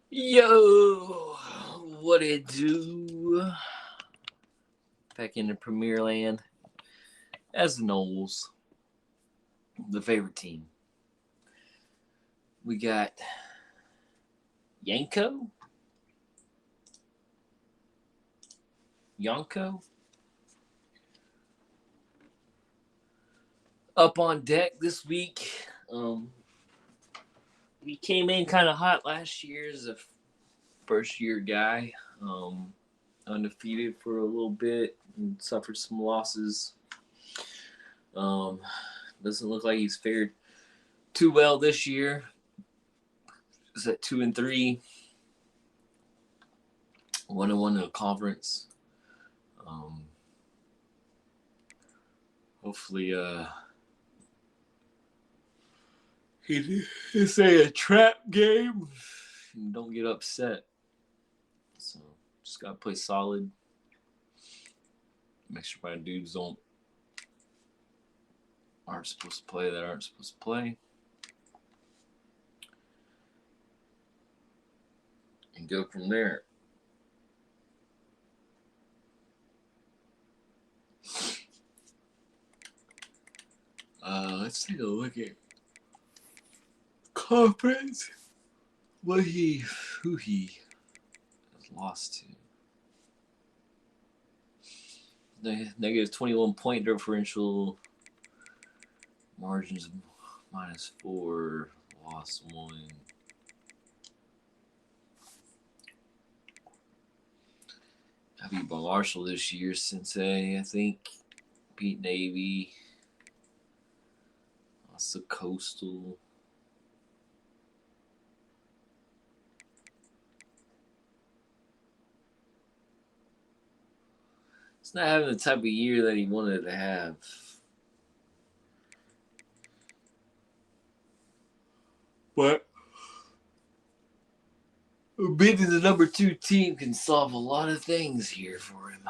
Yo, what it do? Back in the Premier Land as the Knowles, the favorite team. We got Yanko, Yonko, up on deck this week. We came in kind of hot last year as a first year guy, undefeated for a little bit and suffered some losses. Um, doesn't look like he's fared too well this year. Is at 2-3, 1-1 in a conference. Hopefully, it's a trap game. And don't get upset. So just gotta play solid. Make sure my dudes aren't supposed to play that aren't supposed to play. And go from there. Let's take a look at conference. Who he has lost to. Negative 21 point differential. Margins -4. Lost 1. I beat Marshall this year, Sensei. I think beat Navy. Lost to Coastal. He's not having the type of year that he wanted to have. But beating the number 2 team can solve a lot of things here for him.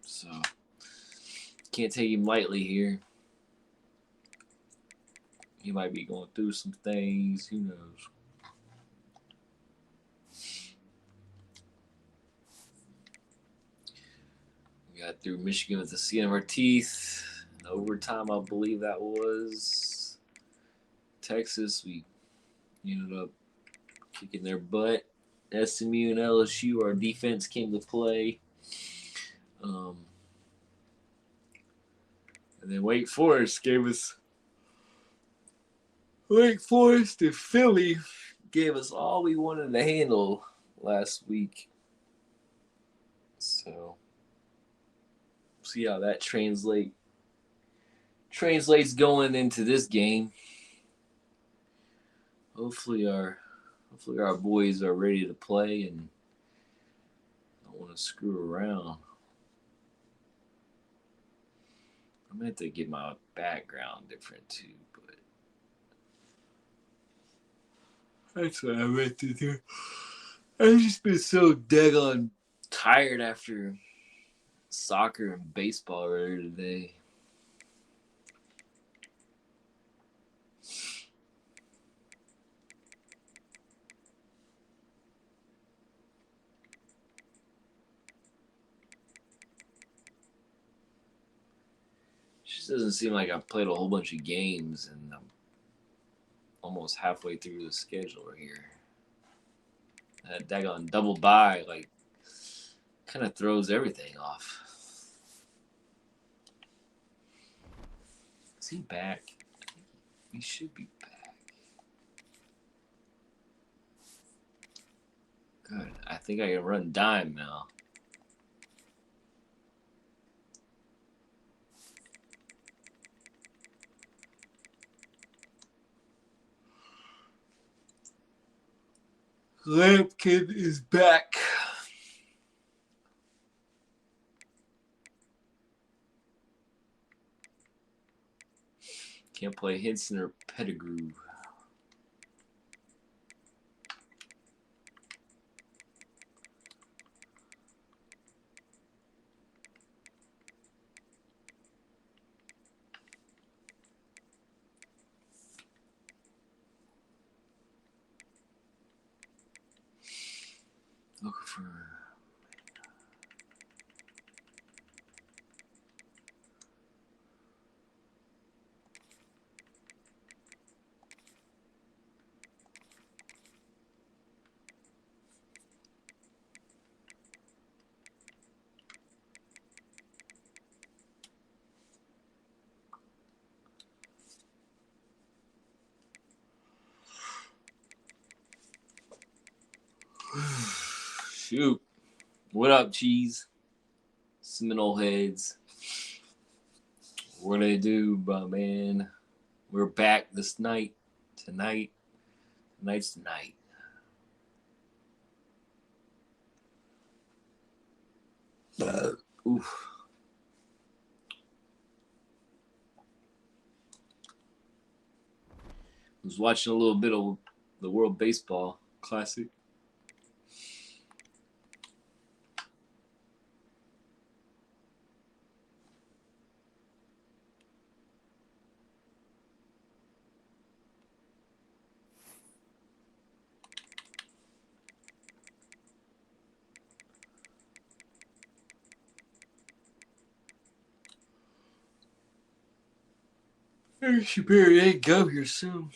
So, can't take him lightly here. He might be going through some things. Who knows? We got through Michigan with the skin of our teeth. In overtime, I believe that was. Texas, we ended up kicking their butt. SMU and LSU, our defense came to play. And then Wake Forest and Philly gave us all we wanted to handle last week. So, see how that translates going into this game. Hopefully our boys are ready to play and don't want to screw around. I meant to get my background different too, but that's what I meant to do. I've just been so daggone tired after soccer and baseball earlier today. Just doesn't seem like I've played a whole bunch of games, and I'm almost halfway through the schedule here. That daggone double bye, kind of throws everything off. Is he back? He should be back. Good. I think I can run dime now. Lampkin is back. Can't play Henson or Pettigrew. Looking for. Shoot. What up, Cheese? Seminole Heads. What do they do, but man? We're back this night. Tonight. Tonight's the night. Oof. I was watching a little bit of the World Baseball Classic. Should better go here soon.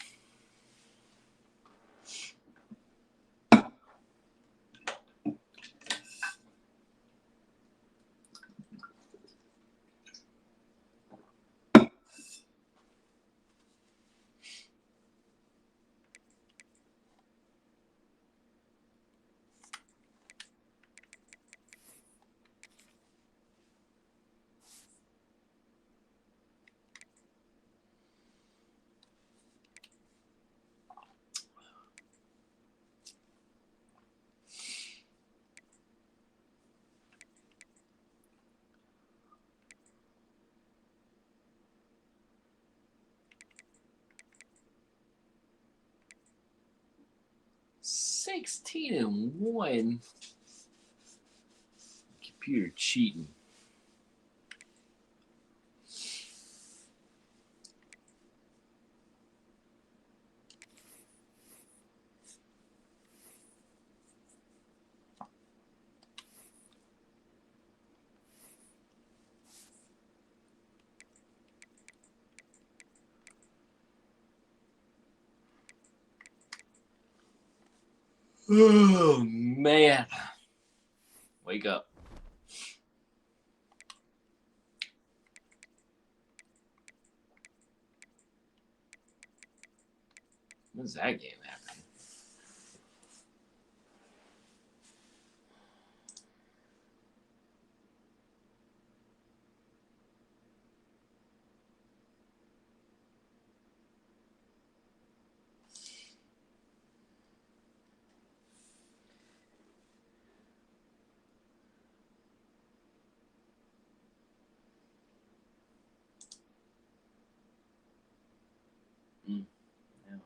(16-1). Computer cheating. Oh man. Wake up. When's that game happening? Yeah.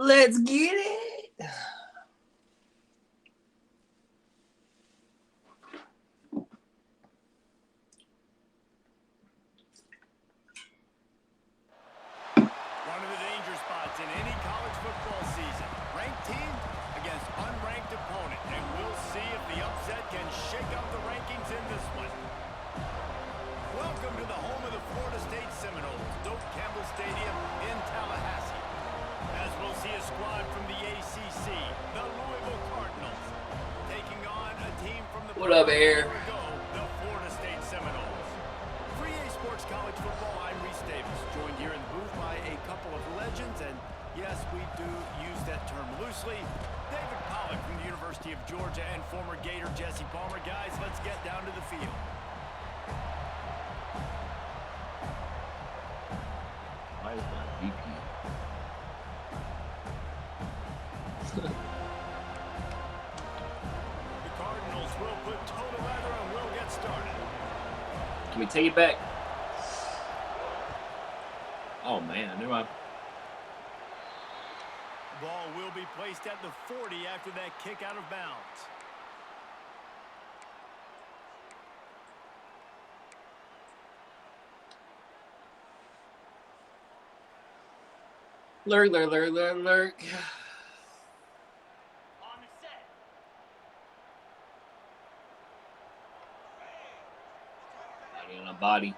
Let's get it. One of the danger spots in any college football season. Ranked team against unranked opponent. And we'll see if the upset can shake up the rankings in this one. Welcome to the home of the Florida State Seminoles, Doak Campbell Stadium in Tallahassee. As we'll see a squad from the ACC, the Louisville Cardinals, taking on a team from the What up, Air? The Florida State Seminoles. For EA Sports College Football, I'm Reese Davis, joined here in the booth by a couple of legends, and yes, we do use that term loosely. David Pollack from the University of Georgia and former Gator Jesse Palmer. Guys, let's get down to the field. Why is my VP? The Cardinals will put toe to leather and we'll get started. Can we take it back? Oh man, never mind. Ball will be placed at the 40 after that kick out of bounds. Lurk. Body on a body.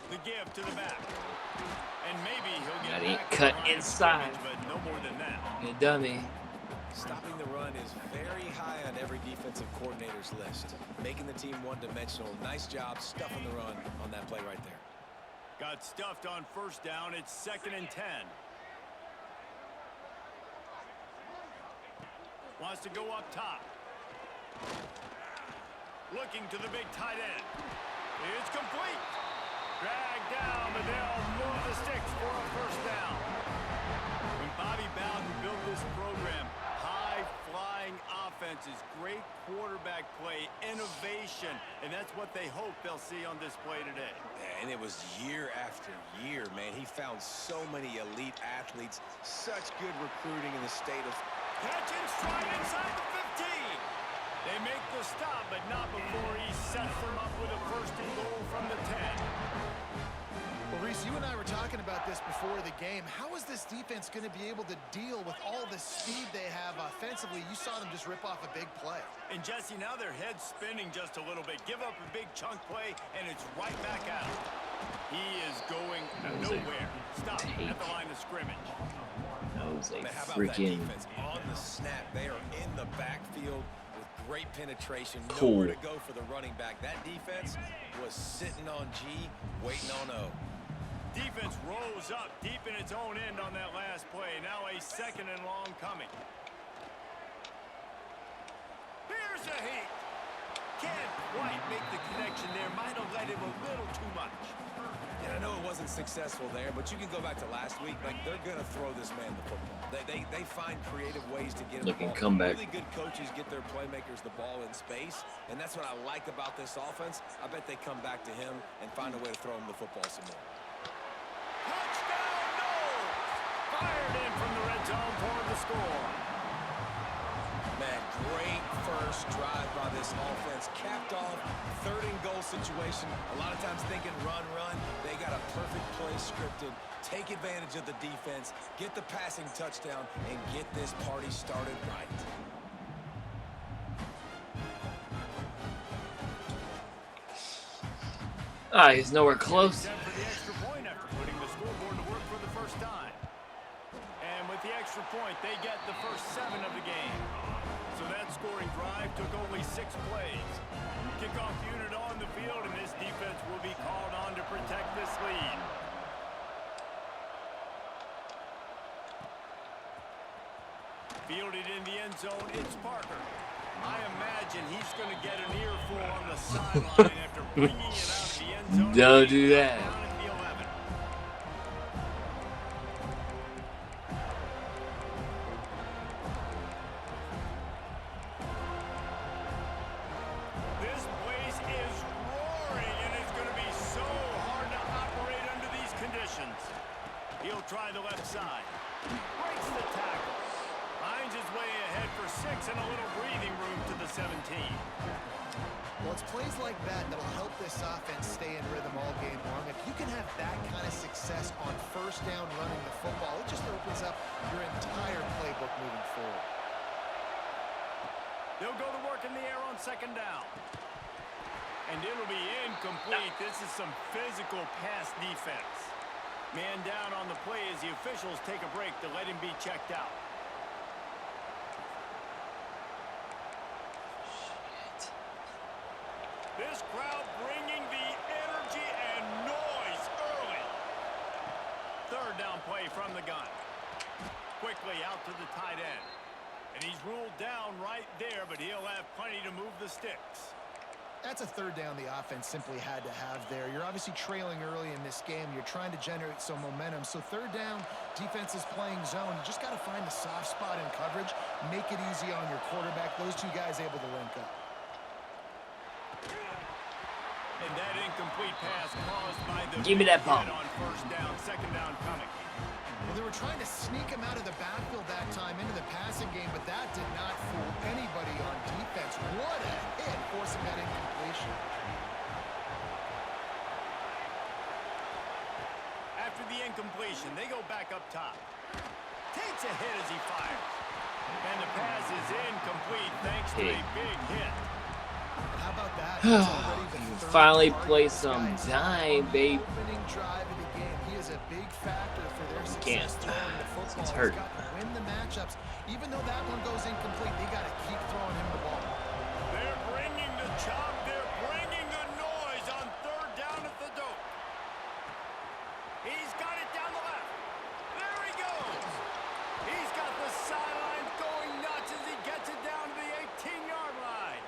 The give to the back. And maybe he'll get That ain't back cut to the line of inside. scrimmage, but no more than that. You dummy. Stopping the run is very high on every defensive coordinator's list. Making the team one-dimensional. Nice job stuffing the run on that play right there. Got stuffed on first down. It's 2nd and 10. Wants to go up top. Looking to the big tight end. It's complete. Dragged down, but they'll move the sticks for a first down. When Bobby Bowden built this program, high-flying offenses, great quarterback play, innovation, and that's what they hope they'll see on display today. And it was year after year, man. He found so many elite athletes, such good recruiting in the state of... Catch and stride inside the 15. They make the stop, but not before he sets them up with a 1st and goal from the 10. Well, Reese, you and I were talking about this before the game. How is this defense going to be able to deal with all the speed they have offensively? You saw them just rip off a big play. And Jesse, now their head's spinning just a little bit. Give up a big chunk play, and it's right back out. He is going nowhere. Stop at the line of scrimmage. That was a Man, how about freaking that defense on the snap? They are in the backfield with great penetration. Cool. Nowhere to go for the running back. That defense was sitting on G, waiting on O. Defense rose up deep in its own end on that last play. Now a 2nd and long coming. Here's a heat. Can't quite make the connection there. Might have let him a little too much. And I know it wasn't successful there, but you can go back to last week. Like, they're going to throw this man the football. They find creative ways to get him the ball. Comeback. Really good coaches get their playmakers the ball in space, and that's what I like about this offense. I bet they come back to him and find a way to throw him the football some more. Touchdown, Knowles! Fired in from the red zone for the score. Man, great first drive by this offense. Capped off, 3rd and goal situation. A lot of times thinking run. They got a perfect play scripted. Take advantage of the defense, get the passing touchdown, and get this party started right. he's nowhere close. For the extra point after putting the scoreboard to work for the first time. And with the extra point, they get the first 7 of the game. So that scoring drive took only 6 plays. Kickoff unit on the field, and this defense will be called on to protect this lead. Fielded in the end zone, it's Parker. I imagine he's going to get an earful on the sideline after bringing it out of the end zone. Don't do that. Down at the 11. This place is roaring, and it's going to be so hard to operate under these conditions. He'll try the left side. 6 and a little breathing room to the 17. Well, it's plays like that that'll help this offense stay in rhythm all game long. If you can have that kind of success on first down running the football, it just opens up your entire playbook moving forward. They'll go to work in the air on 2nd down. And it'll be incomplete. This is some physical pass defense. Man down on the play as the officials take a break to let him be checked out. This crowd bringing the energy and noise early. 3rd down play from the gun. Quickly out to the tight end. And he's ruled down right there, but he'll have plenty to move the sticks. That's a 3rd down the offense simply had to have there. You're obviously trailing early in this game. You're trying to generate some momentum. So 3rd down, defense is playing zone. You just got to find the soft spot in coverage. Make it easy on your quarterback. Those two guys able to link up. And that incomplete pass caused by the Give me that ball. on 1st down, 2nd down coming. Well, they were trying to sneak him out of the backfield that time into the passing game, but that did not fool anybody on defense. What a hit, forcing that incompletion. After the incompletion, they go back up top. Takes a hit as he fires. And the pass is incomplete thanks to a big hit. How about that? Finally play some time, babe. Opening drive of the game. He is a big factor for their Can't. success throwing the football. It's hurt. He's got to win the matchups. Even though that one goes incomplete, they got to keep throwing him the ball. They're bringing the chop. They're bringing the noise on 3rd down at the dope. He's got it down the left. There he goes. He's got the sideline going nuts as he gets it down to the 18-yard line.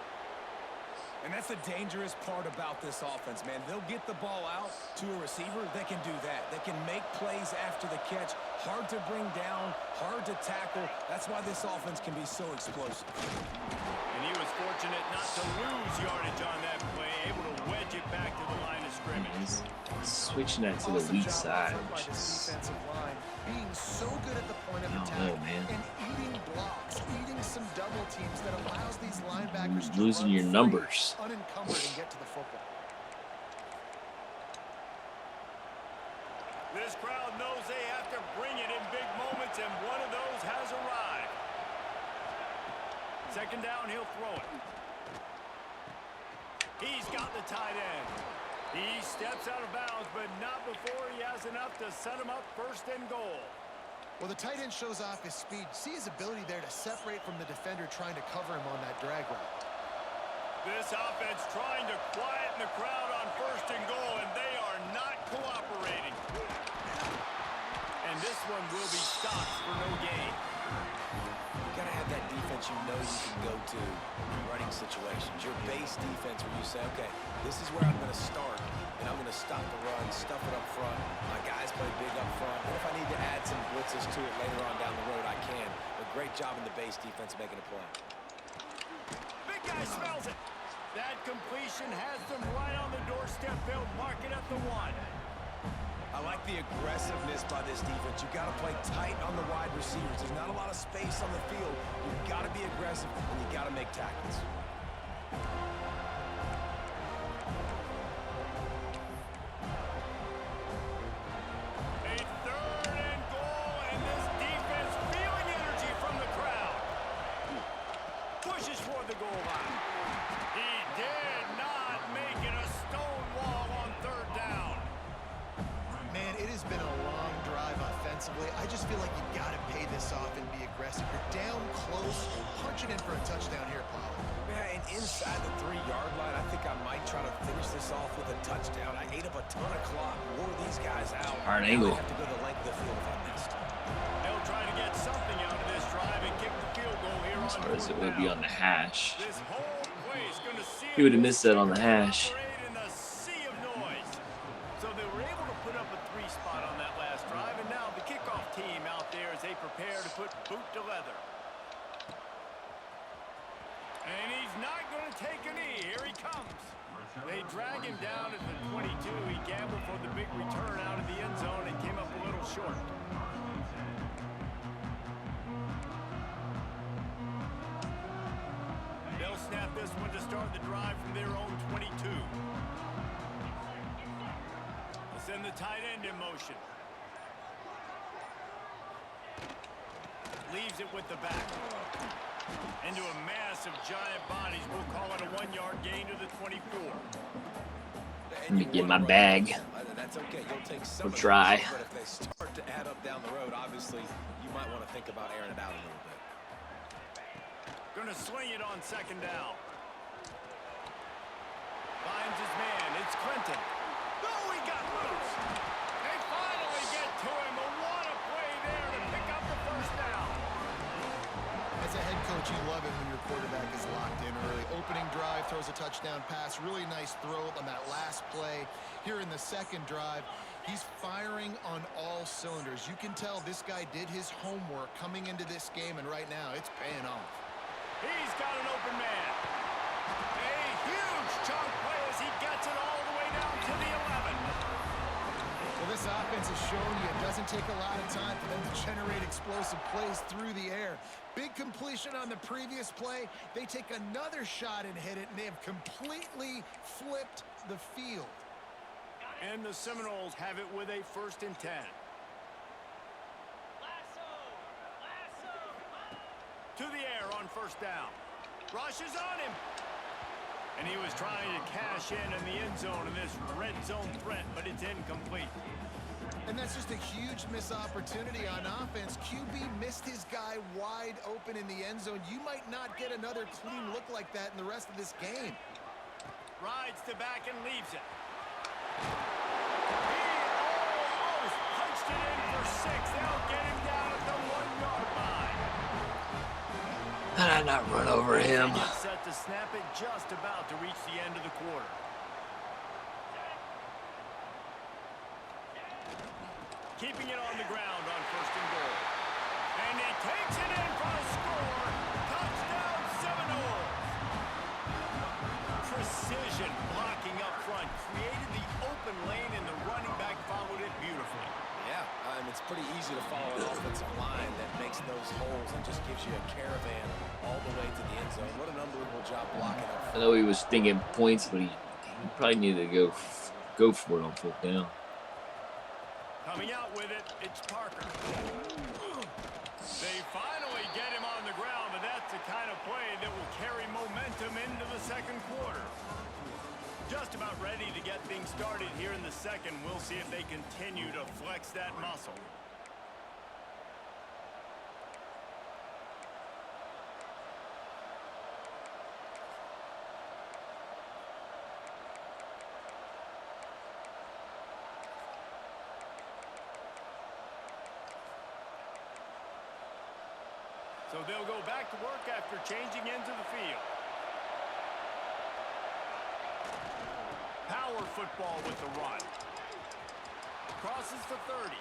And that's the dangerous part about this offense, man. They'll get the ball out to a receiver. They can do that. They can make plays after the catch. Hard to bring down, hard to tackle. That's why this offense can be so explosive. And he was fortunate not to lose yardage on that play, able to wedge it back to the line of scrimmage. Switching that to the Awesome weak job side, by which this is defensive line, being so good at the point of I don't attack know, man. and eating blocks, eating some double teams that allows these linebackers to losing run your free, numbers. unencumbered, and get to the football. This crowd knows they have to bring it in big moments, and one of those has arrived. 2nd down, he'll throw it. He's got the tight end. He steps out of bounds, but not before he has enough to set him up 1st and goal. Well, the tight end shows off his speed. See his ability there to separate from the defender trying to cover him on that drag route. This offense trying to quieten the crowd on 1st and goal, and they are not cooperating. And this one will be stopped for no gain. You got to have that defense you know you can go to in running situations. Your base defense where you say, okay, this is where I'm going to start, and I'm going to stop the run, stuff it up front. My guys play big up front. And if I need to add some blitzes to it later on down the road, I can. But great job in the base defense making a play. Big guy smells it. That completion has them right on the doorstep. They'll mark it at the 1. I like the aggressiveness by this defense. You got to play tight on the wide receivers. There's not a lot of space on the field. You got to be aggressive, and you got to make tackles. A 3rd and goal, and this defense feeling energy from the crowd. Pushes for the goal line. He did not make it a stone wall on 3rd down. Man, it has been a long drive offensively. I just feel like you got to pay this off and be aggressive. You're down close. Punch it in for a touchdown here, Paul. Yeah, and inside the 3-yard line, I think I might try to finish this off with a touchdown. I ate up a ton of clock, wore these guys out. Hard Now angle. I have to go the length of the field if I missed. They'll try to get something out of this drive and kick the field goal here as on hard as it 4th would be down. on the hash. This whole place gonna see He would have missed that on the hash. in the sea of noise. So they were able to put up a 3 spot on that last drive, and now the kickoff team out there as they prepare to put boot to leather. And he's not going to take a knee. Here he comes. They drag him down at the 22. He gambled for the big return out of the end zone and came up a little short. this one to start the drive from their own 22. They'll send the tight end in motion. Leaves it with the back. Into a mass of giant bodies. We'll call it a 1-yard gain to the 24. Let me get my bag. That's okay. You'll take some We'll try. But if they start to add up down the road, obviously, you might want to think about airing it out a little bit. Gonna sling it on second down. Finds his man. It's Clinton. Oh, he got loose. They finally get to him. But what a play there to pick up the first down. As a head coach, you love it when your quarterback is locked in early. Opening drive, throws a touchdown pass. Really nice throw on that last play. Here in the second drive, he's firing on all cylinders. You can tell this guy did his homework coming into this game, and right now it's paying off. He's got an open man. A huge chunk play as he gets it all the way down to the 11. Well, this offense has shown you it doesn't take a lot of time for them to generate explosive plays through the air. Big completion on the previous play. They take another shot and hit it, and they have completely flipped the field. And the Seminoles have it with a 1st and 10. To the air on first down. Rushes on him. And he was trying to cash in the end zone in this red zone threat, but it's incomplete. And that's just a huge missed opportunity on offense. QB missed his guy wide open in the end zone. You might not get another clean look like that in the rest of this game. Rides to back and leaves it. He almost punched it in for 6. They'll get him down at the 1-yard line. How did I not run over him? Set to snap it just about to reach the end of the quarter. Keeping it on the ground on 1st and goal. And he takes it in for a score. Touchdown Seminoles. Precision blocking up front. Created the open lane and the running back followed it beautifully. Yeah, it's pretty easy to follow an offensive line that makes those holes and just gives you a caravan all the way to the end zone. What an unbelievable job blocking up. I know he was thinking points, but he probably needed to go for it on 4th down. Coming out with it, it's Parker. They finally get him on the ground, but that's the kind of play that will carry momentum into the second quarter. Just about ready to get things started here in the second. We'll see if they continue to flex that muscle. So they'll go back to work after changing into the field. Power football with the run. Crosses the 30.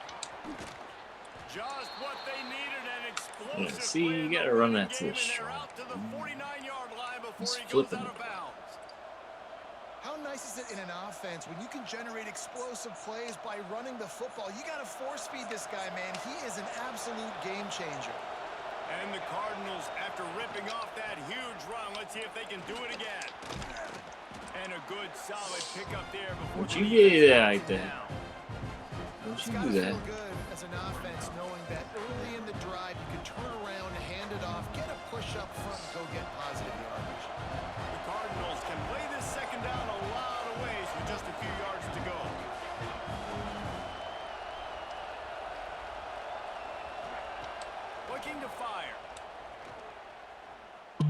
Just what they needed, an explosive Yeah, see, play you in gotta the run running that to game, the and they're strong. out to the 49-yard line before He's he goes flipping out of it. bounds. How nice is it in an offense when you can generate explosive plays by running the football? You got to force feed this guy, man. He is an absolute game changer. And the Cardinals, after ripping off that huge run, let's see if they can do it again. And a good, solid pickup there before Don't the you defense get that knocks like him that. down. Don't It's you got do to that? feel good as an offense knowing that early in the drive you can turn around, hand it off, get a push up front, and go get positive yardage. The Cardinals can play this second down a lot of ways with just a few yards to go. Looking to fire.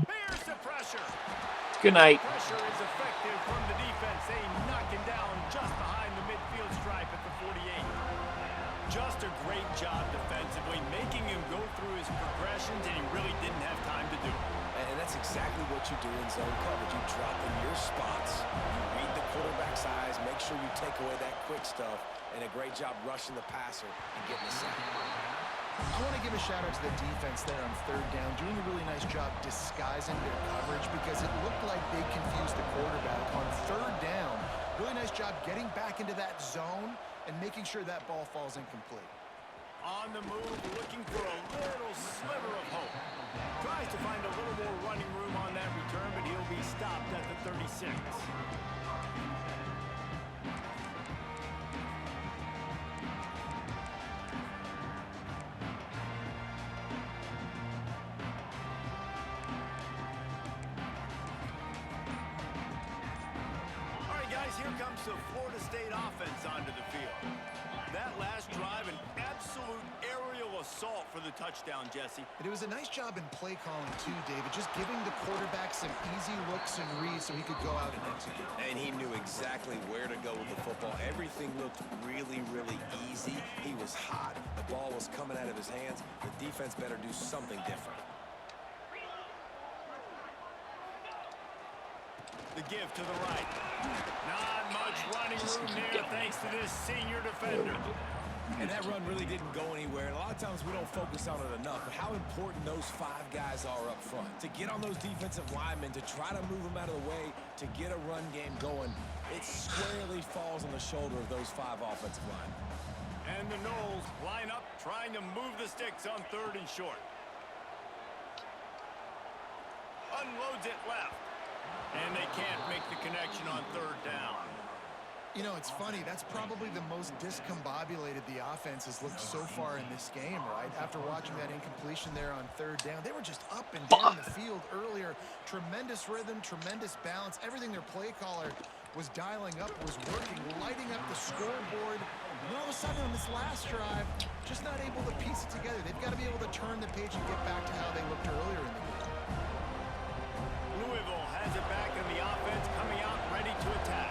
Here's the pressure. Good night. Pressure is effective from the defense. They knock him down just behind the midfield stripe at the 48. Just a great job defensively, making him go through his progressions, and he really didn't have time to do it. And that's exactly what you do in zone coverage. You drop in your spots, you read the quarterback's eyes, make sure you take away that quick stuff, and a great job rushing the passer and getting the sack. I want to give a shout out to the defense there on 3rd down, doing a really nice job disguising their coverage because it looked like they confused the quarterback on 3rd down. Really nice job getting back into that zone and making sure that ball falls incomplete. On the move, looking for a little sliver of hope. Tries to find a little more running room on that return, but he'll be stopped at the 36. All right, guys, here comes the Florida State offense onto the field. That last drive, an absolute aerial assault for the touchdown, Jesse. And it was a nice job in play calling too, David, just giving the quarterback some easy looks and reads so he could go out and execute. And he knew exactly where to go with the football. Everything looked really, really easy. He was hot. The ball was coming out of his hands. The defense better do something different. The give to the right. Not much running room there thanks to this senior defender. And that run really didn't go anywhere. And a lot of times we don't focus on it enough. But how important those 5 guys are up front. To get on those defensive linemen, to try to move them out of the way, to get a run game going, it squarely falls on the shoulder of those 5 offensive linemen. And the Knowles line up, trying to move the sticks on 3rd and short. Unloads it left. And they can't make the connection on 3rd down. You know, it's funny. That's probably the most discombobulated the offense has looked so far in this game, right? After watching that incompletion there on 3rd down, they were just up and down the field earlier. Tremendous rhythm, tremendous balance. Everything their play caller was dialing up was working, lighting up the scoreboard. And all of a sudden on this last drive, just not able to piece it together. They've got to be able to turn the page and get back to how they looked earlier in the game. Louisville has it back in the offense, coming out ready to attack.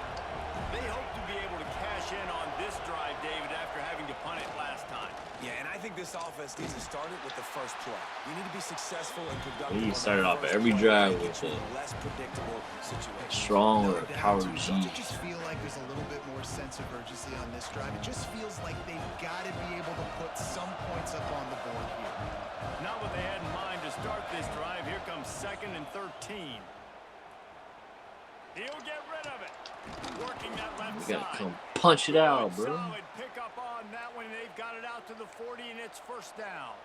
They hope to be able to cash in on this drive, David, after having to punt it last time. Yeah, and I think this offense needs to start it with the first play. You need to be successful and productive. We started off every drive with a less predictable situation. strong or power G. Don't you just feel like there's a little bit more sense of urgency on this drive? It just feels like they've got to be able to put some points up on the board here. Not what they had in mind to start this drive. Here comes 2nd and 13. He'll get rid of it. Working that left You gotta side. come punch it out, bro. Solid pick up on that one. They've got it out to the 40, and it's 1st down.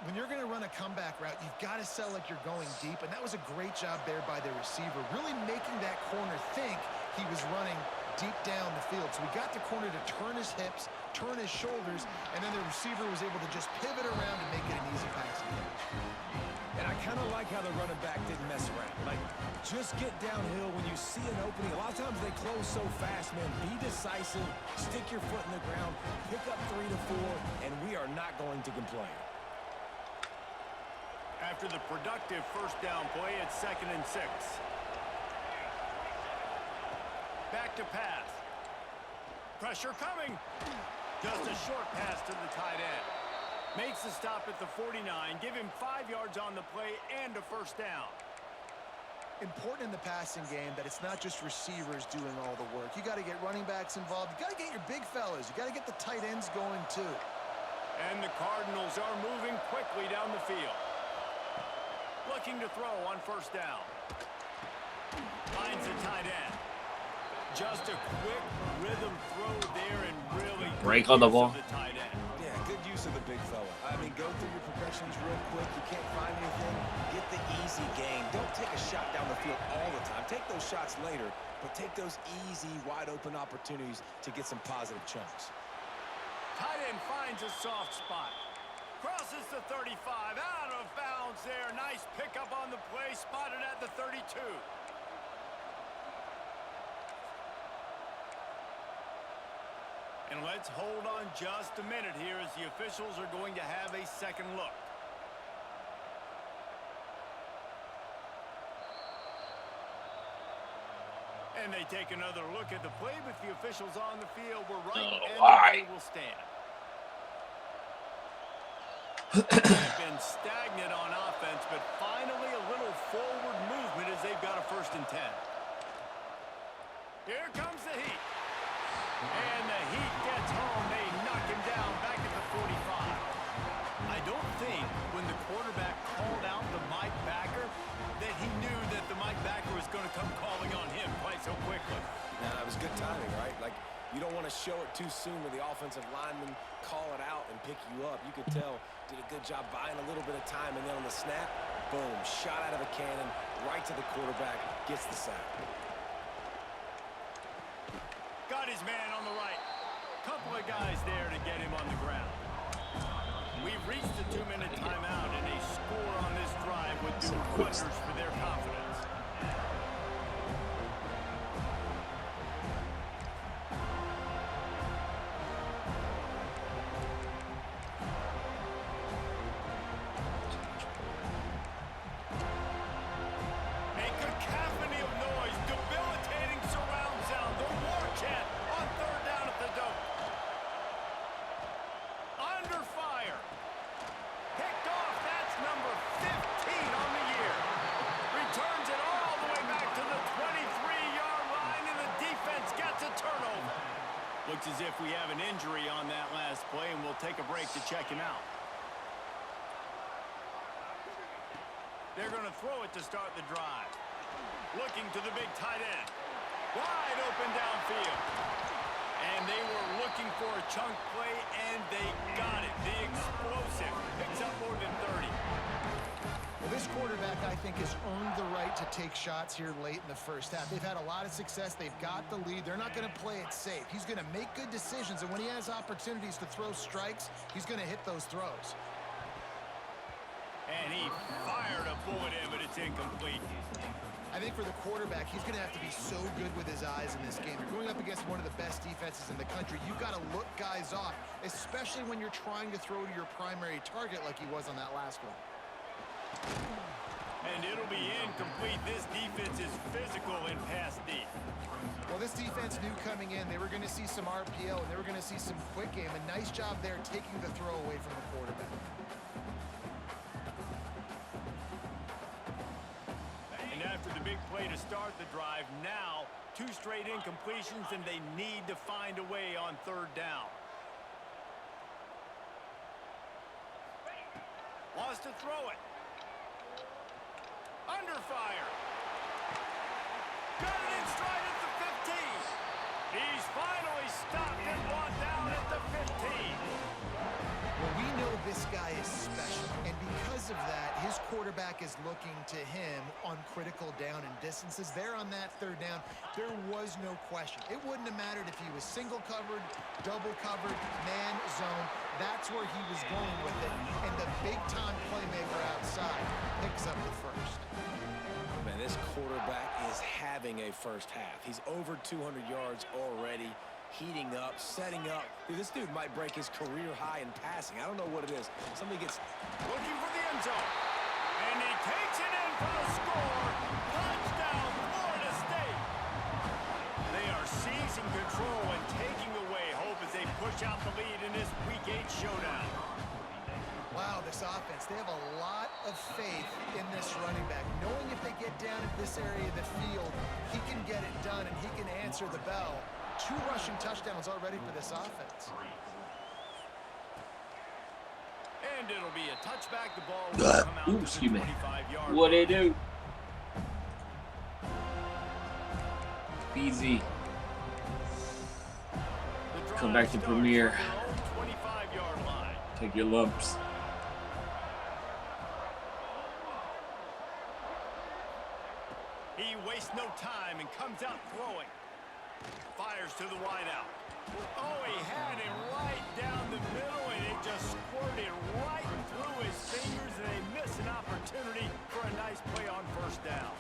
When you're going to run a comeback route, you've got to sell like you're going deep, and that was a great job there by the receiver, really making that corner think he was running deep down the field. So we got the corner to turn his hips, turn his shoulders, and then the receiver was able to just pivot around and make it an easy passing catch. And I kind of like how the running back didn't mess around. Like, just get downhill when you see an opening. A lot of times they close so fast, man. Be decisive, stick your foot in the ground, pick up 3 to 4, and we are not going to complain. After the productive 1st down play, it's 2nd and 6. Back to pass. Pressure coming. Just a short pass to the tight end. Makes the stop at the 49. Give him 5 yards on the play and a 1st down. Important in the passing game that it's not just receivers doing all the work. You got to get running backs involved. You got to get your big fellas. You got to get the tight ends going too. And the Cardinals are moving quickly down the field. Looking to throw on 1st down. Finds the tight end. Just a quick rhythm throw there and really Break on the ball. The tight end. Yeah, good use of the big fella. I mean, go through your progressions real quick. You can't find anything. Get the easy gain. Don't take a shot down the field all the time. Take those shots later, but take those easy, wide-open opportunities to get some positive chunks. Tight end finds a soft spot. Crosses the 35. Out of bounds there. Nice pickup on the play. Spotted at the 32. And let's hold on just a minute here as the officials are going to have a second look. And they take another look at the play, but the officials on the field were right, and the play will stand. They've been stagnant on offense, but finally a little forward movement as they've got a 1st and 10. Here comes the Heat. And the Heat gets home. They knock him down back at the 45. I don't think when the quarterback called out the Mike backer that he knew that the Mike backer was going to come calling on him quite so quickly. Nah, it was good timing, right? Like, You don't want to show it too soon when the offensive linemen call it out and pick you up. You could tell did a good job buying a little bit of time, and then on the snap, boom, shot out of a cannon right to the quarterback, gets the sack. Got his man on the right. Couple of guys there to get him on the ground. We've reached the 2-minute timeout, and a score on this drive would do wonders for their confidence. A cacophony of noise, debilitating surround sound, the war chant on third down at the dope. Under fire. Picked off, that's number 15 on the year. Returns it all the way back to the 23-yard line, and the defense gets a turnover. Looks as if we have an injury on that last play, and we'll take a break to check him out. They're going to throw it to start the drive. Looking to the big tight end. Wide open downfield. And they were looking for a chunk play, and they got it. The explosive picks up more than 30. Well, this quarterback, I think, has earned the right to take shots here late in the first half. They've had a lot of success. They've got the lead. They're not going to play it safe. He's going to make good decisions, and when he has opportunities to throw strikes, he's going to hit those throws. And he fired a bullet in, but it's incomplete. I think for the quarterback, he's going to have to be so good with his eyes in this game. You're going up against one of the best defenses in the country. You've got to look guys off, especially when you're trying to throw to your primary target like he was on that last one. And it'll be incomplete. This defense is physical and pass deep. Well, this defense knew coming in they were going to see some RPO and they were going to see some quick game. A nice job there taking the throw away from the quarterback. And after the big play to start the drive, now 2 straight incompletions, and they need to find a way on third down. Wants to throw it. Under fire. Got it in stride at the 15. He's finally stopped and brought down at the 15. Well, we know this guy is special, and because of that, his quarterback is looking to him on critical down and distances. There on that third down, there was no question. It wouldn't have mattered if he was single covered, double covered, man zone. That's where he was going with it, and the big-time playmaker outside picks up the first. Man, this quarterback is having a first half. He's over 200 yards already, heating up, setting up. Dude, this dude might break his career high in passing. I don't know what it is. Somebody gets Looking for the end zone. And he takes it in for the score. Touchdown, Florida State. They are seizing control and taking away hope as they push out the lead in this Week 8 showdown. Wow, this offense, they have a lot of faith in this running back, knowing if they get down in this area of the field, he can get it done and he can answer the bell. 2 rushing touchdowns already for this offense. And it'll be a touchback. The ball will come out to the 25-yard line. What they do? Easy. Come back to Premier. 25-yard line. Take your lumps. He wastes no time and comes out throwing. Fires to the wideout. Oh, he had it right down the middle, and it just squirted right through his fingers, and they miss an opportunity for a nice play on first down.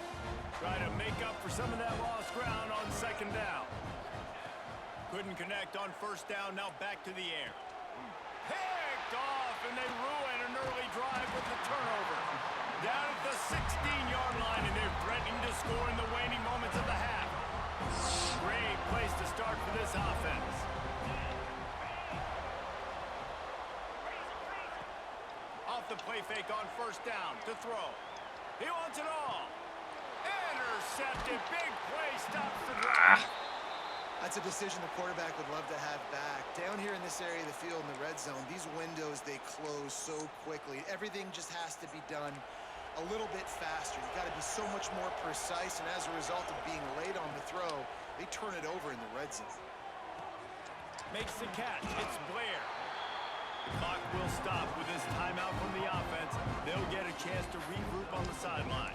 Try to make up for some of that lost ground on second down. Couldn't connect on first down, now back to the air. Picked off, and they ruin an early drive with the turnover. Down at the 16-yard line, and they're threatening to score in the waning moments of the half. Great place to start for this offense. Off the play fake on first down to throw. He wants it all. Intercepted. Big play stops the drive. That's a decision the quarterback would love to have back. Down here in this area of the field in the red zone, these windows, they close so quickly. Everything just has to be done a little bit faster. You've got to be so much more precise, and as a result of being late on the throw, they turn it over in the red zone. makes the catch. It's Blair. The clock will stop with this timeout from the offense. They'll get a chance to regroup on the sideline.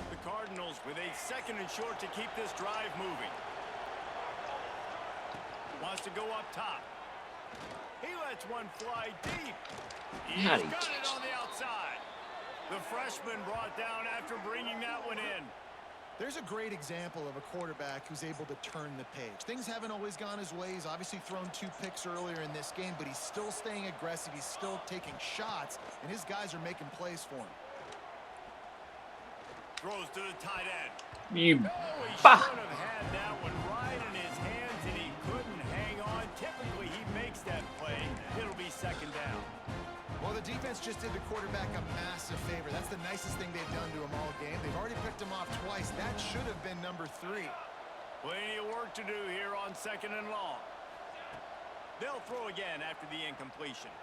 The Cardinals with a 2nd and short to keep this drive moving. Wants to go up top. He lets one fly deep. He's got it on the outside. The freshman brought down after bringing that one in. There's a great example of a quarterback who's able to turn the page. Things haven't always gone his way. He's obviously thrown 2 picks earlier in this game, but he's still staying aggressive. He's still taking shots, and his guys are making plays for him. Throws to the tight end. You Oh, he should have had that one right in his hands, and he couldn't hang on. Typically, he makes that play. It'll be 2nd down. Well, the defense just did the quarterback a massive favor. That's the nicest thing they've done to him all game. They've already picked him off twice. That should have been number 3. Plenty of work to do here on 2nd and long. They'll throw again after the incompletion.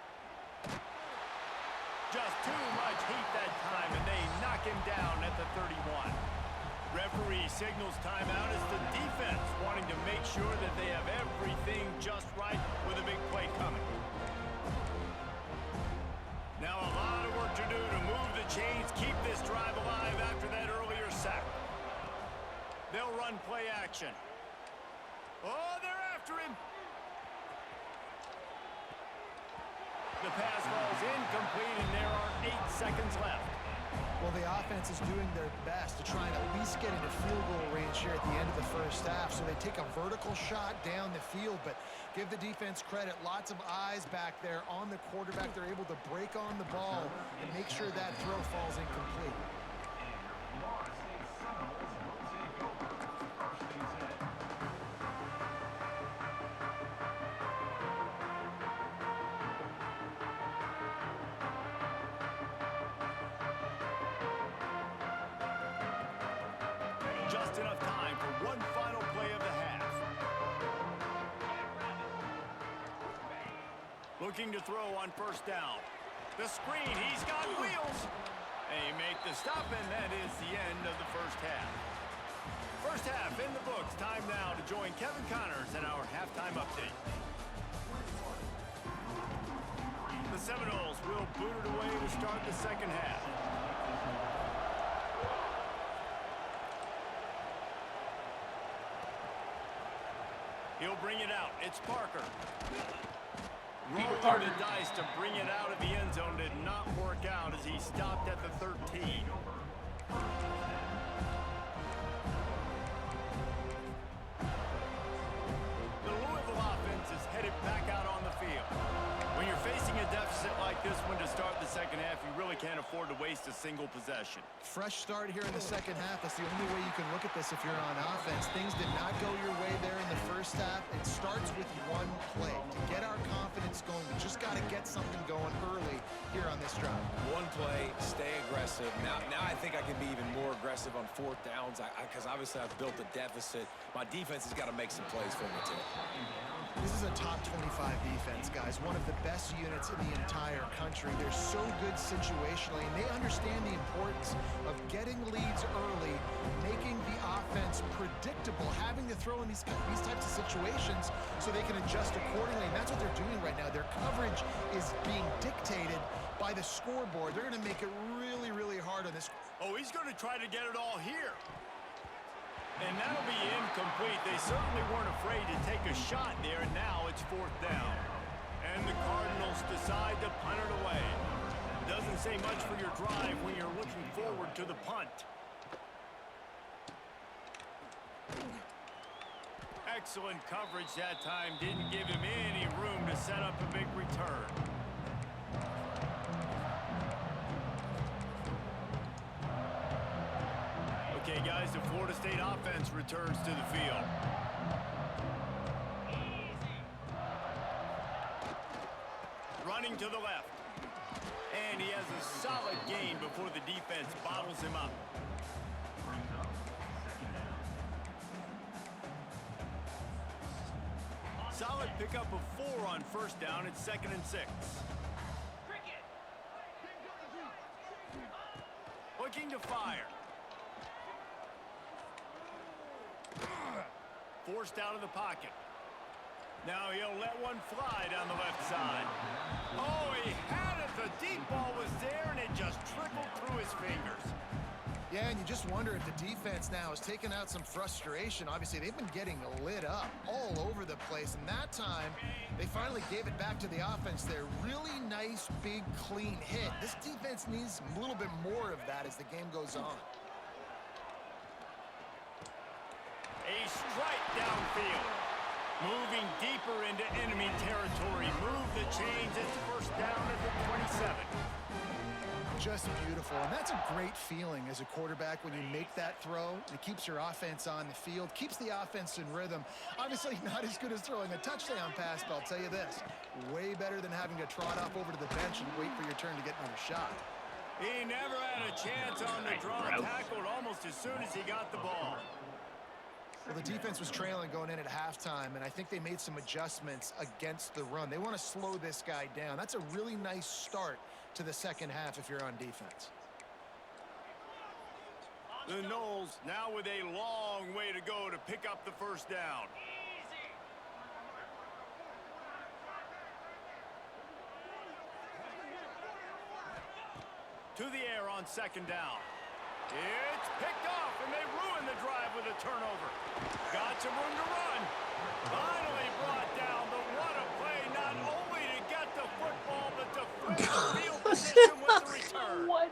Just too much heat that time, and they knock him down at the 31. Referee signals timeout as the defense wanting to make sure that they have everything just right with a big play coming. Now a lot of work to do to move the chains, keep this drive alive after that earlier sack. They'll run play action. Oh, they're after him. The pass falls incomplete, and there are 8 seconds left. Well, the offense is doing their best to try and at least get into field goal range here at the end of the first half. So they take a vertical shot down the field, but give the defense credit. Lots of eyes back there on the quarterback. They're able to break on the ball and make sure that throw falls incomplete. Just enough time for one final play of the half. Looking to throw on 1st down. The screen, he's got wheels. They make the stop, and that is the end of the first half. First half in the books. Time now to join Kevin Connors in our halftime update. The Seminoles will boot it away to start the 2nd half. He'll bring it out. It's Parker. Rolling the dice to bring it out of the end zone did not work out as he stopped at the 13. The Louisville offense is headed back out on the field. When you're facing a deficit like this one to start the 2nd half, you really can't afford to waste a single possession. Fresh start here in the 2nd half. That's the only way you can look at this if you're on offense. Things did not go your way there in the first half. It starts with one play. To get our confidence going, we just got to get something going early here on this drive. One play, stay aggressive. Now I think I can be even more aggressive on 4th downs because obviously I've built a deficit. My defense has got to make some plays for me too. This is a top 25 defense, guys. One of the best units in the entire country. They're so good situationally, and they understand the importance of getting leads early, making the offense predictable, having to throw in these types of situations so they can adjust accordingly. And that's what they're doing right now. Their coverage is being dictated by the scoreboard. They're going to make it really, really hard on this. Oh, he's going to try to get it all here. And that'll be incomplete. They certainly weren't afraid to take a shot there, and now it's 4th down. And the Cardinals decide to punt it away. Doesn't say much for your drive when you're looking forward to the punt. Excellent coverage that time. Didn't give him any room to set up a big return. Okay, guys, the Florida State offense returns to the field. Running to the left. And he has a solid gain before the defense bottles him up. Solid pickup of 4 on 1st down. It's 2nd and 6. looking to fire. Forced out of the pocket. Now he'll let one fly down the left side. Oh, he had it. The deep ball was there, and it just trickled through his fingers. Yeah, and you just wonder if the defense now has taken out some frustration. Obviously, they've been getting lit up all over the place, and that time, they finally gave it back to the offense there. Really nice, big, clean hit. This defense needs a little bit more of that as the game goes on. A strike downfield. Moving deeper into enemy territory. Move the chains. It's first down at the 27. Just beautiful, and that's a great feeling as a quarterback when you make that throw. It keeps your offense on the field, keeps the offense in rhythm. Obviously not as good as throwing a touchdown pass, but I'll tell you this, way better than having to trot off over to the bench and wait for your turn to get another shot. He never had a chance on the draw. Tackled almost as soon as he got the ball. Well, the defense was trailing going in at halftime, and I think they made some adjustments against the run. They want to slow this guy down. That's a really nice start to the second half if you're on defense. The Noles now with a long way to go to pick up the first down. To the air on second down. It's picked off, and they ruin the drive with a turnover. Got some room to run. Finally brought down, but what a play, not only to get the football, but to flip the field position with the return. What?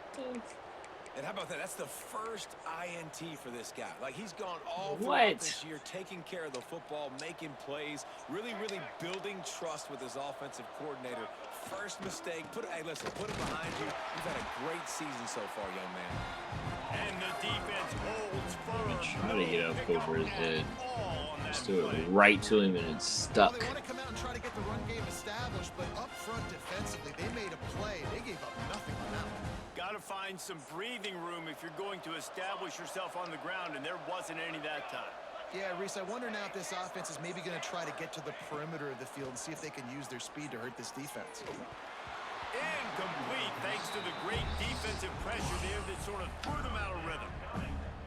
And how about that? That's the first INT for this guy. Like, he's gone all throughout What? this year, taking care of the football, making plays, really building trust with his offensive coordinator. First mistake, hey, listen, put it behind you. You've had a great season so far, young man. And the defense holds firm. Try to get up over his head. All on that Just do play. it right to him, and it's stuck. Well, they want to come out and try to get the run game established, but up front defensively, they made a play. They gave up nothing on that one. Got to find some breathing room if you're going to establish yourself on the ground, and there wasn't any that time. Yeah, Reese, I wonder now if this offense is maybe going to try to get to the perimeter of the field and see if they can use their speed to hurt this defense. Incomplete thanks to the great defensive pressure there that sort of threw them out of rhythm.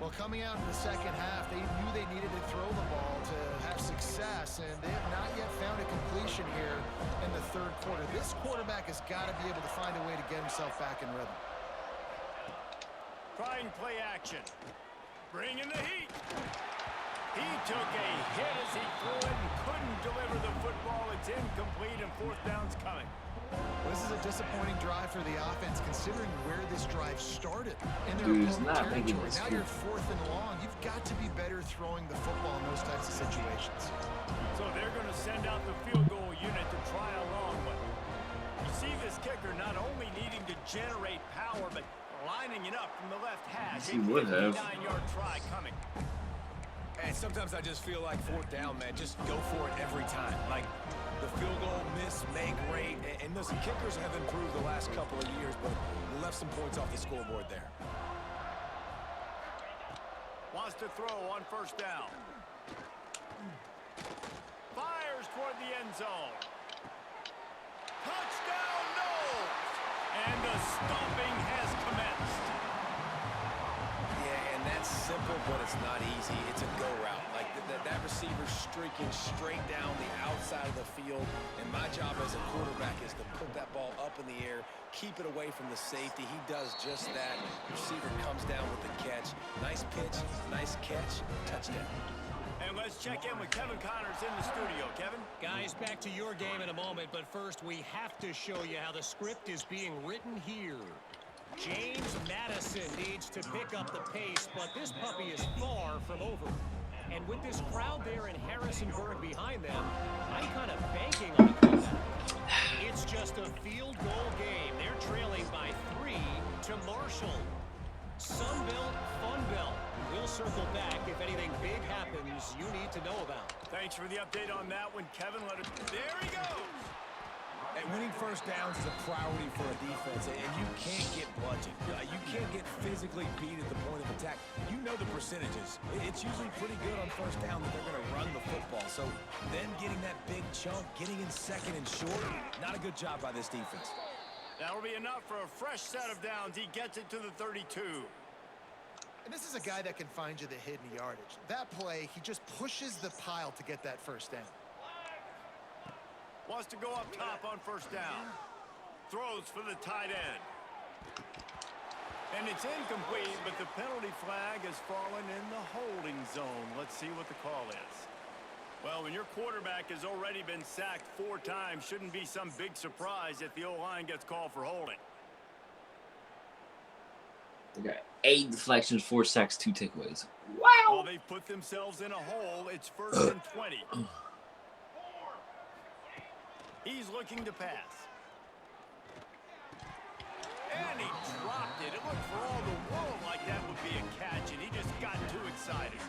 Well, coming out in the second half, they knew they needed to throw the ball to have success, and they have not yet found a completion here in the third quarter. This quarterback has got to be able to find a way to get himself back in rhythm. Trying play action. Bringing the heat. He took a hit as he threw it and couldn't deliver the football. It's incomplete, and fourth down's coming. Well, this is a disappointing drive for the offense, considering where this drive started in their Dude, he's opponent not making territory. this Now good. you're fourth and long. You've got to be better throwing the football in those types of situations. So they're going to send out the field goal unit to try a long one. You see this kicker not only needing to generate power, but lining it up from the left hash. He would have. 59-yard try coming. And sometimes I just feel like fourth down, man, just go for it every time. Like, the field goal miss, make rate, and listen, kickers have improved the last couple of years, but left some points off the scoreboard there. Wants to throw on first down. Fires toward the end zone. Touchdown, Noles! And the stomping has commenced. Yeah, and that's simple, but it's not easy. It's a go route. Like, that receiver streaking straight down the outside of the field, and my job as a quarterback is to put that ball up in the air, keep it away from the safety. He does just that. Receiver comes down with the catch. Nice pitch, nice catch, touchdown. And let's check in with Kevin Connors in the studio. Kevin? Guys, back to your game in a moment, but first we have to show you how the script is being written here. James Madison needs to pick up the pace, but this puppy is far from over. And with this crowd there in Harrisonburg behind them, I'm kind of banking on a comeback. It's just a field goal game. They're trailing by 3 to Marshall. Sunbelt, Funbelt. We'll circle back if anything big happens you need to know about. Thanks for the update on that one, Kevin. There he goes! And winning first downs is a priority for a defense, and you can't get bludgeoned. You can't get physically beat at the point of attack. You know the percentages. It's usually pretty good on first down that they're going to run the football. So then getting that big chunk, getting in second and short, not a good job by this defense. That'll be enough for a fresh set of downs. He gets it to the 32. And this is a guy that can find you the hidden yardage. That play, he just pushes the pile to get that first down. Wants to go up top on first down. Throws for the tight end. And it's incomplete, but the penalty flag has fallen in the holding zone. Let's see what the call is. Well, when your quarterback has already been sacked 4 times, shouldn't be some big surprise if the O-line gets called for holding. They got 8 deflections, 4 sacks, 2 takeaways. Wow! Well, they've put themselves in a hole. It's 1st and 20. He's looking to pass. And he dropped it. It looked for all the world like that would be a catch, and he just got too excited.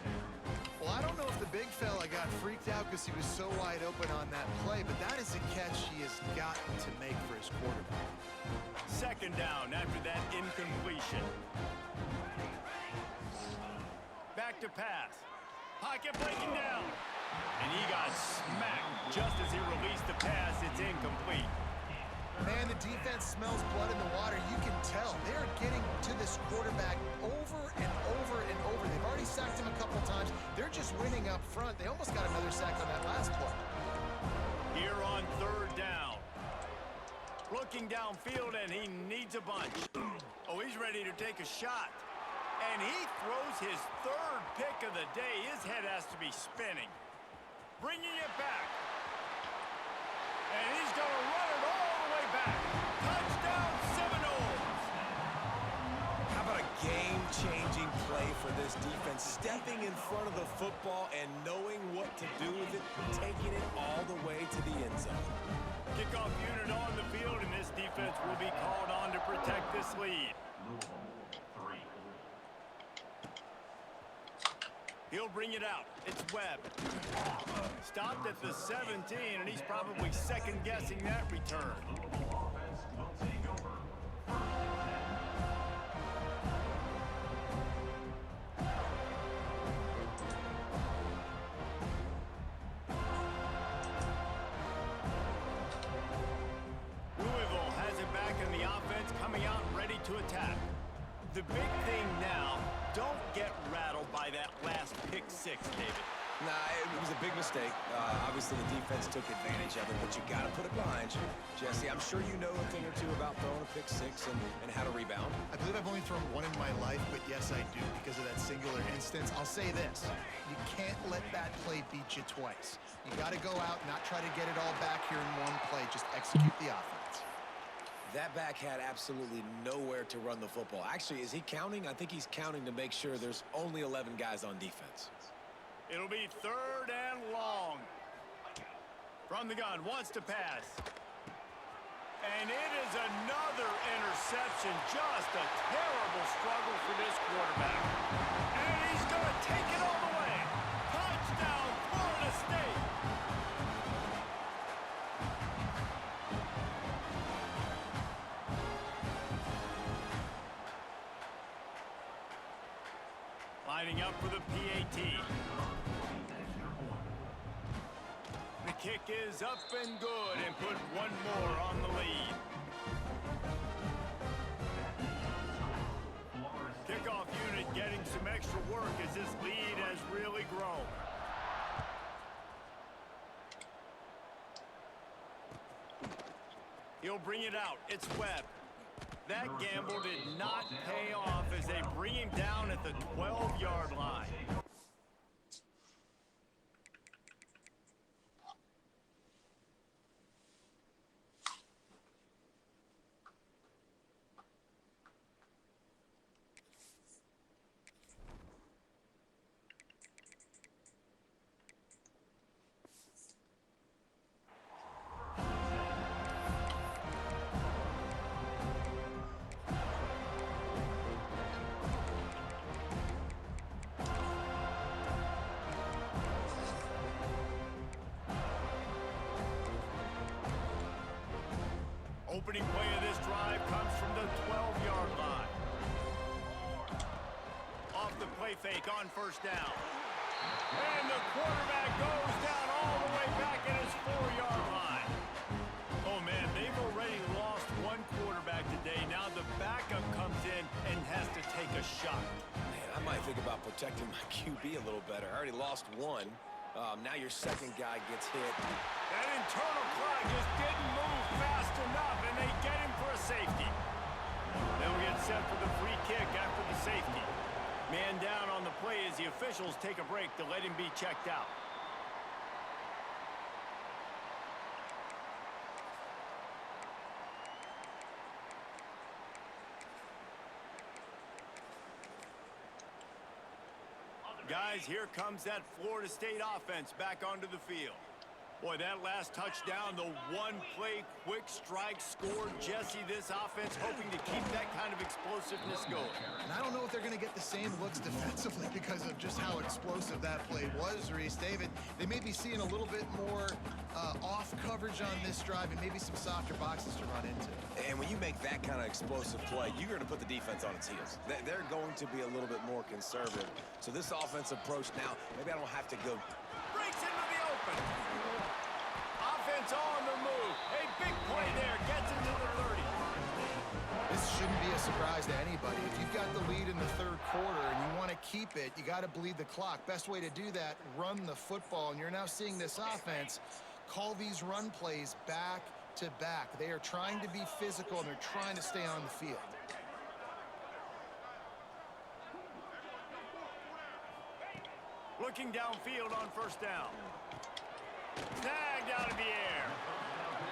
Well, I don't know if the big fella got freaked out because he was so wide open on that play, but that is a catch he has got to make for his quarterback. 2nd down after that incompletion. Back to pass. Pocket breaking down. And he got smacked just as he released the pass. It's incomplete. Man, the defense smells blood in the water. You can tell. They're getting to this quarterback over and over and over. They've already sacked him a couple times. They're just winning up front. They almost got another sack on that last play. Here on 3rd down. Looking downfield, and he needs a bunch. Oh, he's ready to take a shot. And he throws his 3rd pick of the day. His head has to be spinning. Bringing it back. And he's going to run it all the way back. Touchdown, Seminoles. How about a game-changing play for this defense? Stepping in front of the football and knowing what to do with it, taking it all the way to the end zone. Kickoff unit on the field, and this defense will be called on to protect this lead. He'll bring it out. It's Webb. Stopped at the 17, and he's probably second-guessing that return. Louisville has it back in the offense, coming out ready to attack. The big thing now, don't get rattled by that last pick 6, David. Nah, it was a big mistake. Obviously, the defense took advantage of it, but you got to put it behind you. Jesse, I'm sure you know a thing or two about throwing a pick 6 and how to rebound. I believe I've only thrown 1 in my life, but yes, I do because of that singular instance. I'll say this. You can't let that play beat you twice. You got to go out, not try to get it all back here in one play. Just execute the offense. That back had absolutely nowhere to run the football. Actually, is he counting? I think he's counting to make sure there's only 11 guys on defense. It'll be 3rd and long. From the gun, wants to pass. And it is another interception. Just a terrible struggle for this quarterback. And he's going to take it all the way. Touchdown, Florida State. Lining up for the PAT. The kick is up and good and put 1 more on the lead. Kickoff unit getting some extra work as this lead has really grown. He'll bring it out. It's Webb. That gamble did not pay off as they bring him down at the 12-yard line. Opening play of this drive comes from the 12-yard line. Off the play fake on first down. And the quarterback goes down all the way back at his 4-yard line. Oh, man, they've already lost 1 quarterback today. Now the backup comes in and has to take a shot. Man, I might think about protecting my QB a little better. I already lost one. Now your second guy gets hit. That internal clock just didn't move fast enough, and they get him for a safety. They'll get set for the free kick after the safety. Man down on the play as the officials take a break to let him be checked out. Guys, here comes that Florida State offense back onto the field. Boy, that last touchdown, the one-play quick strike score. Jesse, this offense hoping to keep that kind of explosiveness going. And I don't know if they're going to get the same looks defensively because of just how explosive that play was, Reese. David, they may be seeing a little bit more off coverage on this drive and maybe some softer boxes to run into. And when you make that kind of explosive play, you're going to put the defense on its heels. They're going to be a little bit more conservative. So this offensive approach now, maybe I don't have to go. Breaks into the open. Offense on the move. A big play there. Gets into the 30. This shouldn't be a surprise to anybody. If you've got the lead in the third quarter and you want to keep it, you got to bleed the clock. Best way to do that, run the football. And you're now seeing this offense call these run plays back to back. They are trying to be physical and they're trying to stay on the field. Looking downfield on first down. Snagged out of the air.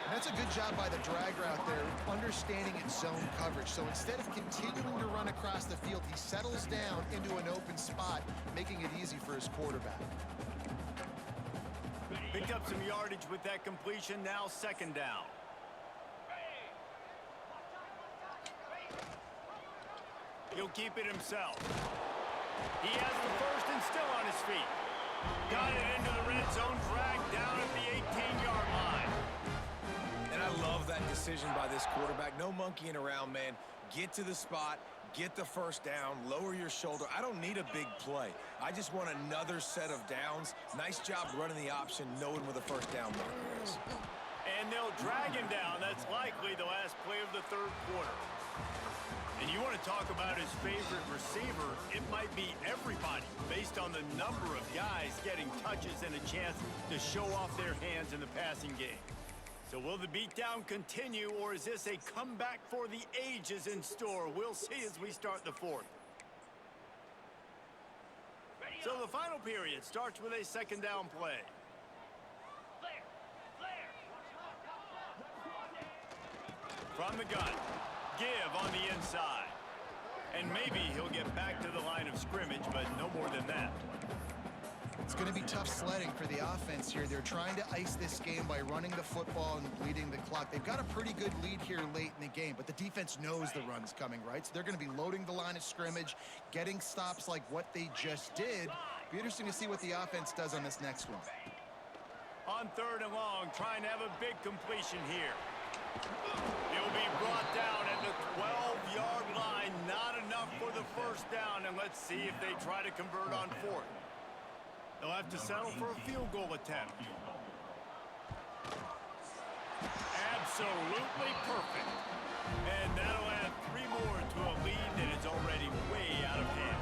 And that's a good job by the drag route there, understanding its zone coverage. So instead of continuing to run across the field, he settles down into an open spot, making it easy for his quarterback. Picked up some yardage with that completion. Now second down. He'll keep it himself. He has the first and still on his feet. Got it into the red zone, dragged down at the 18-yard line. And I love that decision by this quarterback. No monkeying around, man. Get to the spot, get the first down, lower your shoulder. I don't need a big play. I just want another set of downs. Nice job running the option, knowing where the first down marker is. And they'll drag him down. That's likely the last play of the third quarter. And you want to talk about his favorite receiver, it might be everybody based on the number of guys getting touches and a chance to show off their hands in the passing game. So will the beatdown continue, or is this a comeback for the ages in store? We'll see as we start the fourth. So the final period starts with a second down play. From the gun. Give on the inside. And maybe he'll get back to the line of scrimmage, but no more than that. It's going to be tough sledding for the offense here. They're trying to ice this game by running the football and bleeding the clock. They've got a pretty good lead here late in the game, but the defense knows the run's coming, right? So they're going to be loading the line of scrimmage, getting stops like what they just did. Be interesting to see what the offense does on this next one. On third and long, trying to have a big completion here. He'll be brought down at the 12-yard line. Not enough for the first down, and let's see if they try to convert on fourth. They'll have to settle for a field goal attempt. Absolutely perfect. And that'll add 3 more to a lead that is already way out of hand.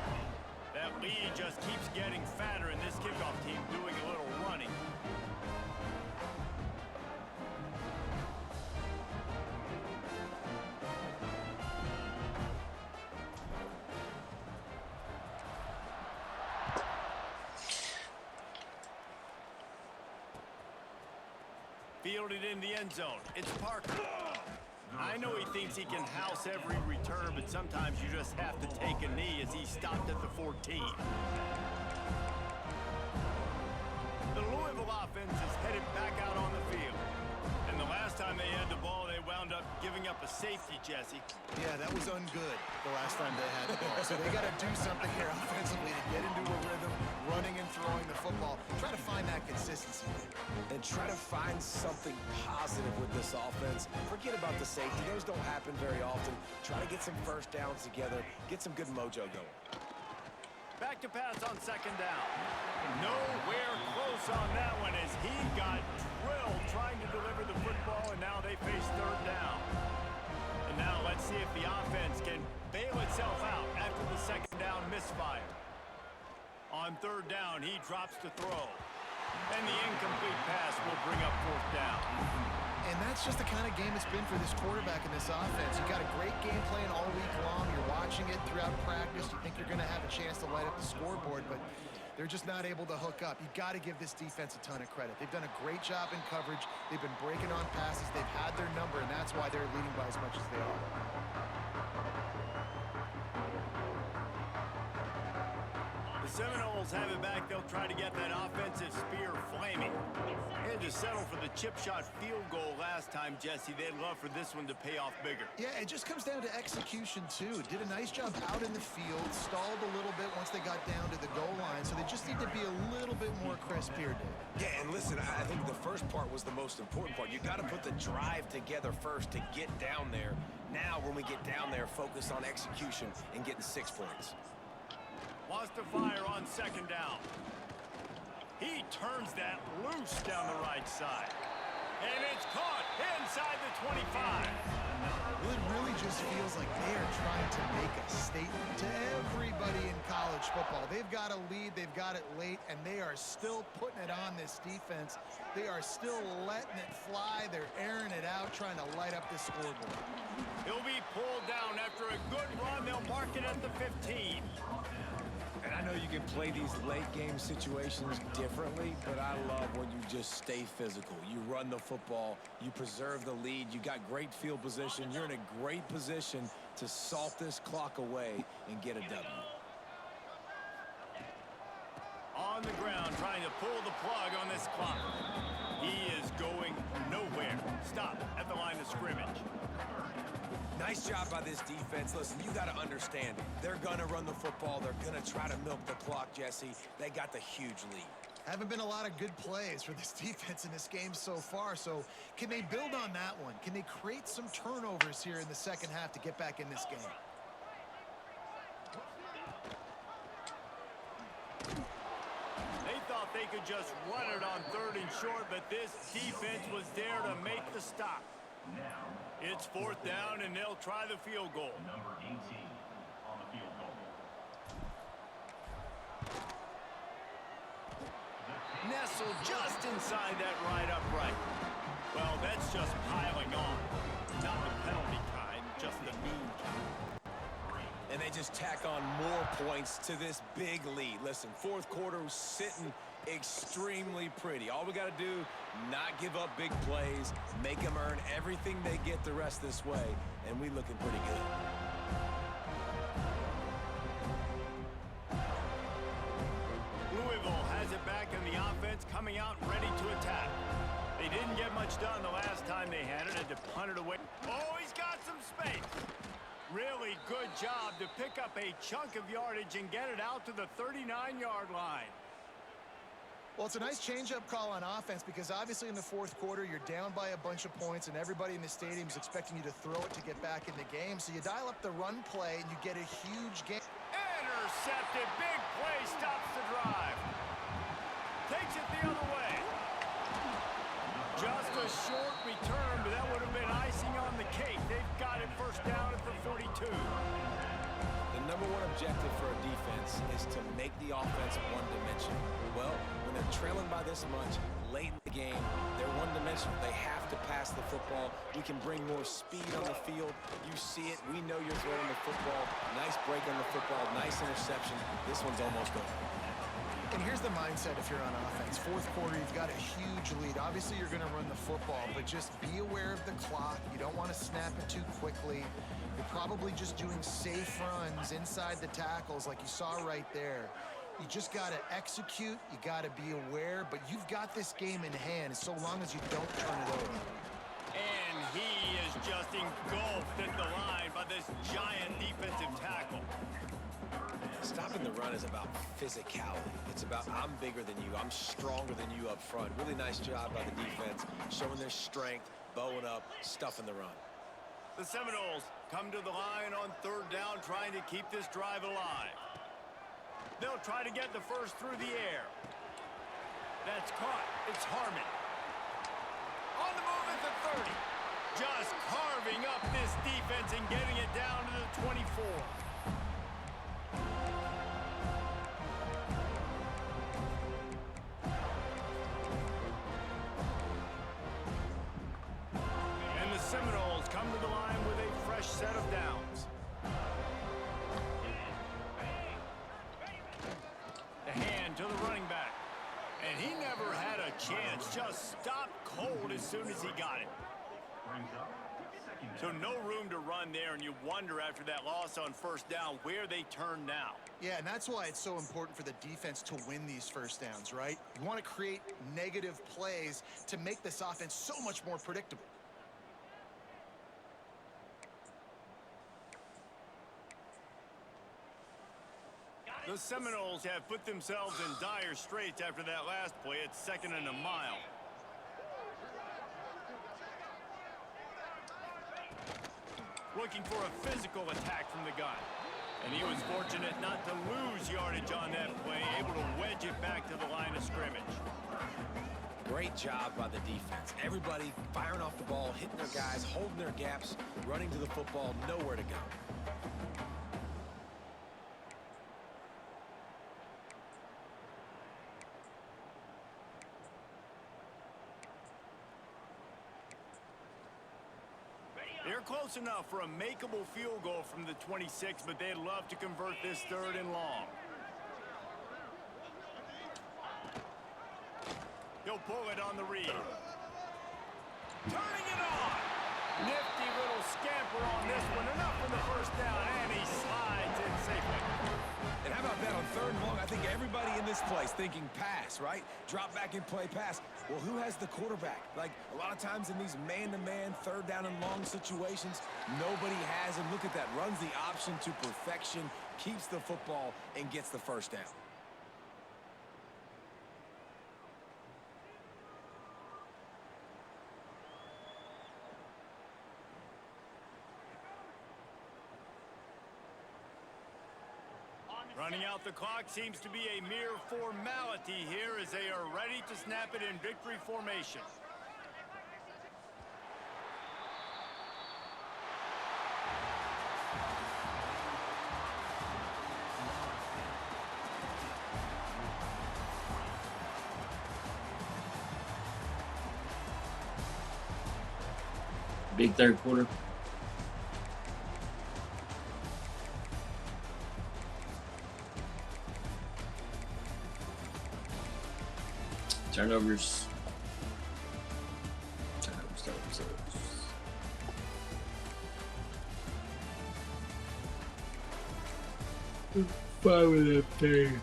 That lead just keeps getting fatter, and this kickoff team doing a little running. Fielded in the end zone. It's Parker. I know he thinks he can house every return, but sometimes you just have to take a knee as he stopped at the 14. The Louisville offense is headed back out on the field. And the last time they had the ball, they wound up giving up a safety, Jesse. Yeah, that was ungood the last time they had the ball. So they got to do something here offensively to get into a rhythm, running and throwing the football. Try to find that consistency. And try to find something positive with this offense. Forget about the safety. Those don't happen very often. Try to get some first downs together. Get some good mojo going. Back to pass on second down. Nowhere close on that one as he got drilled trying to deliver the football, and now they face third down. And now let's Let's see if the offense can bail itself out after the second down misfire. On third down, he drops to throw. And the incomplete pass will bring up fourth down. And that's just the kind of game it's been for this quarterback in this offense. You got a great game plan all week long. You're watching it throughout practice. You think you're going to have a chance to light up the scoreboard, but they're just not able to hook up. You got to give this defense a ton of credit. They've done a great job in coverage. They've been breaking on passes. They've had their number, and that's why they're leading by as much as they are. The Seminoles have it back. They'll try to get that offensive spear flaming. And to settle for the chip shot field goal last time, Jesse, they'd love for this one to pay off bigger. Yeah, it just comes down to execution, too. Did a nice job out in the field, stalled a little bit once they got down to the goal line, so they just need to be a little bit more crisp here, Dave. Yeah, and listen, I think the first part was the most important part. You got to put the drive together first to get down there. Now, when we get down there, focus on execution and getting 6 points. Wants to fire on second down. He turns that loose down the right side. And it's caught inside the 25. Well, it really just feels like they are trying to make a statement to everybody in college football. They've got a lead, they've got it late, and they are still putting it on this defense. They are still letting it fly. They're airing it out, trying to light up this scoreboard. He'll be pulled down after a good run. They'll mark it at the 15. And I know you can play these late-game situations differently, but I love when you just stay physical. You run the football, you preserve the lead, you got great field position, you're in a great position to salt this clock away and get a W. On the ground, trying to pull the plug on this clock. He is going nowhere. Stop at the line of scrimmage. Nice job by this defense. Listen, you got to understand, they're going to run the football. They're going to try to milk the clock, Jesse. They got the huge lead. Haven't been a lot of good plays for this defense in this game so far, so can they build on that one? Can they create some turnovers here in the second half to get back in this game? They thought they could just run it on third and short, but this defense was there to make the stop. It's fourth down, and they'll try the field goal. Number 18 on the field goal. Nestled just inside that right upright. Well, that's just piling on. Not the penalty kind, just the noon kind. And they just tack on more points to this big lead. Listen, fourth quarter was sitting extremely pretty. All we got to do, not give up big plays, make them earn everything they get the rest this way, and we looking pretty good. Louisville has it back in the offense, coming out ready to attack. They didn't get much done the last time they had it, to punt it away. Oh, he's got some space. Really good job to pick up a chunk of yardage and get it out to the 39-yard line. Well, it's a nice change-up call on offense because obviously in the fourth quarter, you're down by a bunch of points and everybody in the stadium is expecting you to throw it to get back in the game. So you dial up the run play and you get a huge game. Intercepted. Big play stops the drive. Takes it the other way. Just a short return, but that would have been icing on the cake. They've got it first down at the 42. The number one objective for a defense is to make the offense one-dimensional. Well, when they're trailing by this much late in the game, they're one-dimensional. They have to pass the football. We can bring more speed on the field. You see it. We know you're throwing the football. Nice break on the football. Nice interception. This one's almost over. And here's the mindset if you're on offense. Fourth quarter, you've got a huge lead. Obviously, you're going to run the football, but just be aware of the clock. You don't want to snap it too quickly. You're probably just doing safe runs inside the tackles like you saw right there. You just got to execute. You got to be aware, but you've got this game in hand so long as you don't turn it over. And he is just engulfed at the line by this giant defensive tackle. Stopping the run is about physicality. It's about I'm bigger than you. I'm stronger than you up front. Really nice job by the defense, showing their strength, bowing up, stuffing the run. The Seminoles come to the line on third down, trying to keep this drive alive. They'll try to get the first through the air. That's caught. It's Harmon. On the move at the 30. Just carving carving up this defense and getting it down to the 24. And the Seminoles come to the line with a fresh set of downs. The hand to the running back. And he never had a chance. Just stopped cold as soon as he got it. So no room to run there, and you wonder after that loss on first down where they turn now. Yeah, and that's why it's so important for the defense to win these first downs, right? You want to create negative plays to make this offense so much more predictable. The Seminoles have put themselves in dire straits after that last play. It's 2nd and a mile. Looking for a physical attack from the gun. And he was fortunate not to lose yardage on that play, able to wedge it back to the line of scrimmage. Great job by the defense. Everybody firing off the ball, hitting their guys, holding their gaps, running to the football, nowhere to go. They're close enough for a makeable field goal from the 26, but they'd love to convert this 3rd and long. He'll pull it on the read. Turning it on. Nifty little scamper on this one. Enough for the first down, and he slides in safely. And how about that on 3rd and long? I think everybody in this place thinking pass, right? Drop back and play pass. Well, who has the quarterback? Like, a lot of times in these man-to-man, 3rd down and long situations, nobody has him. Look at that. Runs the option to perfection, keeps the football, and gets the first down. Running out the clock seems to be a mere formality here as they are ready to snap it in victory formation. Big 3rd quarter. Turnovers. 5 of them.